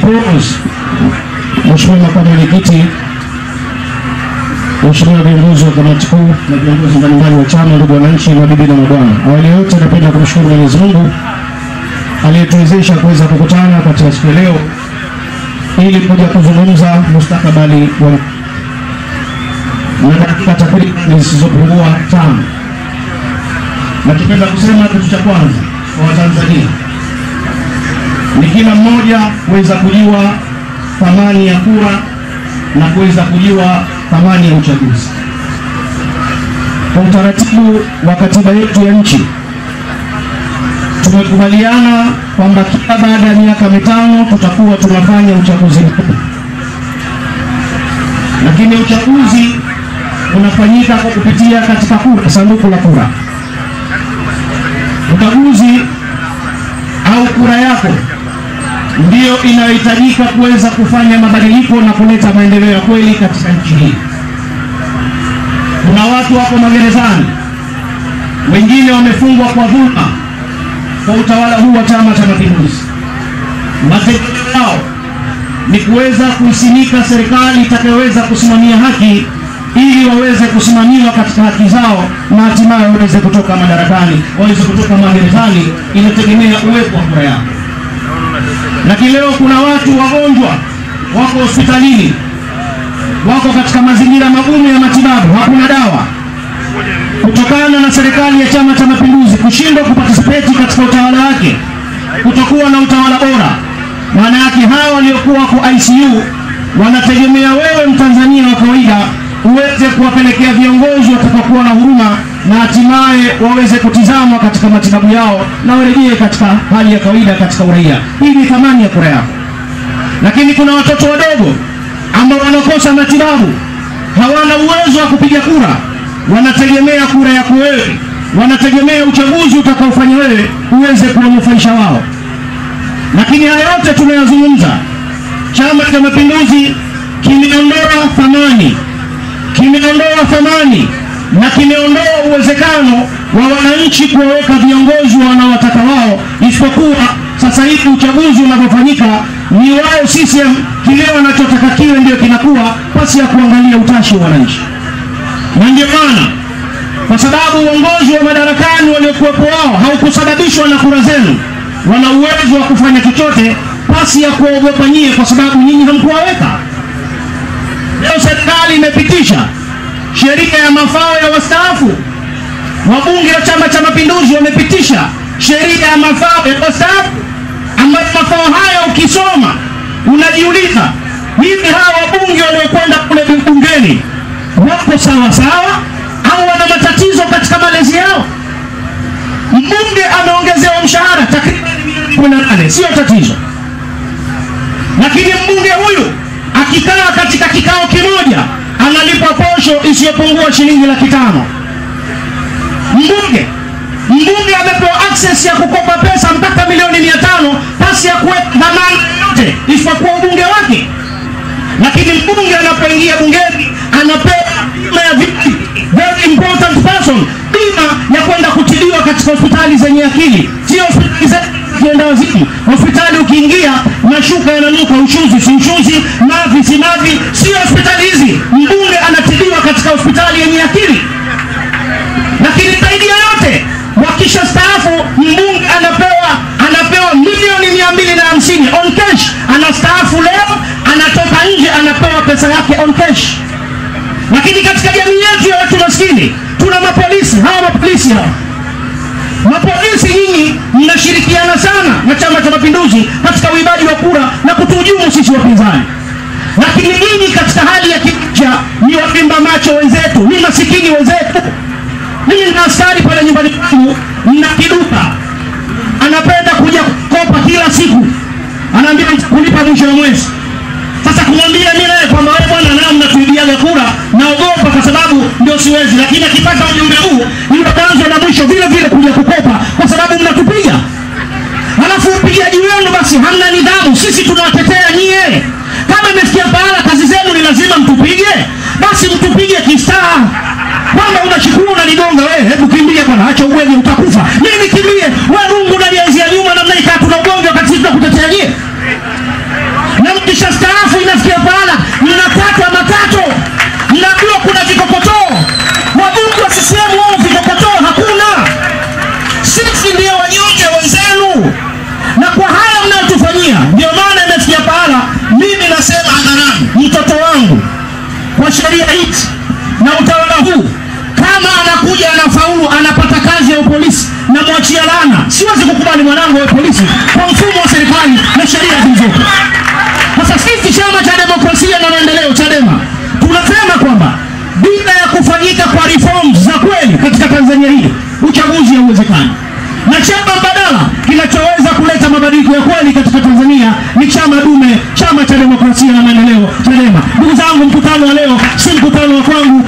pause. Mheshimiwa Makamu Mwenyekiti, Mheshimiwa viongozi wa kamati kuu na viongozi mbalimbali wa chama, ndugu wananchi, mabibi na mabwana. Awali yote napenda kumshukuru Mwenyezi Mungu aliyetuwezesha kuweza kukutana katika siku leo ili kuja kuzungumza mustakabali wa na dakika takriban zisizopungua 5. Napenda kusema kitu cha kwanza kwa Watanzania ni kila mmoja kuweza kujua thamani ya kura na kuweza kujua thamani ya uchaguzi. Kwa utaratibu wa katiba yetu ya nchi tumekubaliana kwamba kila baada ya miaka 5 tutakuwa tunafanya uchaguzi mkuu. Lakini uchaguzi unafanyika kwa kupitia katika kura, sanduku la kura. Uchaguzi au kura yako ndio inayohitajika kuweza kufanya mabadiliko na kuleta maendeleo ya kweli katika nchi hii. Kuna watu wako magerezani, wengine wamefungwa kwa dhulma kwa utawala huu wa Chama cha Mapinduzi. Mategemeo yao ni kuweza kusimika serikali itakayoweza kusimamia haki ili waweze kusimamiwa katika haki zao na hatimaye waweze kutoka madarakani, waweze kutoka magerezani. Inategemea uwepo wa kura yao. Lakini leo kuna watu wagonjwa wako hospitalini, wako katika mazingira magumu ya matibabu, hakuna dawa kutokana na serikali ya Chama cha Mapinduzi kushindwa kuparticipate katika utawala wake, kutokuwa na utawala bora. Maana yake hawa waliokuwa kwa ICU wanategemea wewe Mtanzania wa kawaida uweze kuwapelekea viongozi watakaokuwa na huruma na hatimaye waweze kutizamwa katika matibabu yao na warejee katika hali ya kawaida katika uraia. Hii ni thamani ya kura yako. Lakini kuna watoto wadogo ambao wanakosa matibabu, hawana uwezo wa kupiga kura, wanategemea kura yako wewe, wanategemea uchaguzi utakaofanya wewe uweze kuwanufaisha wao. Lakini haya yote tunayozungumza, Chama cha Mapinduzi kimeondoa thamani na kimeondoa uwezekano wa wananchi kuweka viongozi wanaowataka wao, isipokuwa sasa hivi uchaguzi unapofanyika ni wao CCM kile wanachotaka kiwe ndio kinakuwa, pasi ya kuangalia utashi wa wananchi. Na ndio maana kwa sababu uongozi wa madarakani waliokuwepo wao haukusababishwa na kura zenu, wana uwezo wa kufanya chochote pasi ya kuogopa nyie, kwa sababu nyinyi hamkuwaweka. Leo serikali imepitisha sheria ya mafao ya wastaafu. Wabunge wa Chama cha Mapinduzi wamepitisha sheria ya mafao ya wastaafu, ambapo mafao haya ukisoma unajiuliza, hivi hawa wabunge waliokwenda kule bungeni wako sawa sawa au wana matatizo katika malezi yao? Mbunge ameongezewa mshahara takriban 18, sio tatizo. Lakini mbunge huyu akikaa katika kikao kimoja analipwa posho isiyopungua shilingi 500,000. Mbunge amepewa access ya kukopa pesa mpaka milioni 500 pasi ya kuweka dhamana yote isipokuwa ubunge wake. Lakini mbunge anapoingia bungeni anapewa bima ya very important person, bima ya kwenda kutibiwa katika hospitali zenye akili, sio hospitali za kienda wazimu. Hospitali ukiingia mashuka yananuka ushuzi si ushuzi, mavi si mavi, sio hospitali hizi. Mbunge anatibiwa katika hospitali yenye akili. Lakini zaidi ya yote, wakisha staafu mbunge anapewa milioni 250 on cash. Anastaafu leo, anatoka nje anapewa pesa yake on cash. Lakini katika jamii yetu ya watu maskini tuna mapolisi. Mapolisi nyinyi mnashirikiana sana na Chama cha Mapinduzi katika uibaji wa kura na kutuhujumu sisi wapinzani. Lakini nyinyi katika hali ya kicha ni wapimba macho wenzetu, ni masikini wenzetu. Mimi na askari pale nyumbani kwangu nina kiduka, anapenda kuja kukopa kila siku, anaambia kulipa mwisho wa mwezi. Sasa kumwambia mimi naye kwamba wewe bwana nao mnatuibiaga kura, naogopa kwa sababu ndio siwezi. Lakini akipata ujumbe huu yule kwanza na mwisho vile vile kuja kukopa kwa sababu mnatupiga. Halafu upigaji wenu basi hamna nidhamu. Sisi tunawatetea nyie. Kama imefikia pahala kazi zenu ni lazima mtupige, basi mtupige kistaa. Kwamba unashukuru unanigonga wewe, hebu kimbia bwana, acha ubwege utakufa. Mimi nikimbie, wewe rungu ndani ya nyuma namna ikaa tuna ugonjwa wakati tunakutetea nyie. sheria hizi na utawala huu, kama anakuja anafaulu anapata kazi ya polisi na mwachia laana. Siwezi kukubali mwanangu wa polisi kwa mfumo wa serikali na sheria zilizopo. Sasa sisi Chama cha Demokrasia na Maendeleo Chadema tunasema kwamba bila ya kufanyika kwa reforms za kweli katika Tanzania hii, uchaguzi hauwezekani. Na chama mbadala kinachoweza kuleta mabadiliko ya kweli katika Tanzania ni chama dume, Chama cha Demokrasia na Maendeleo Chadema. Ndugu zangu, mkutano wa leo si mkutano wa kwangu,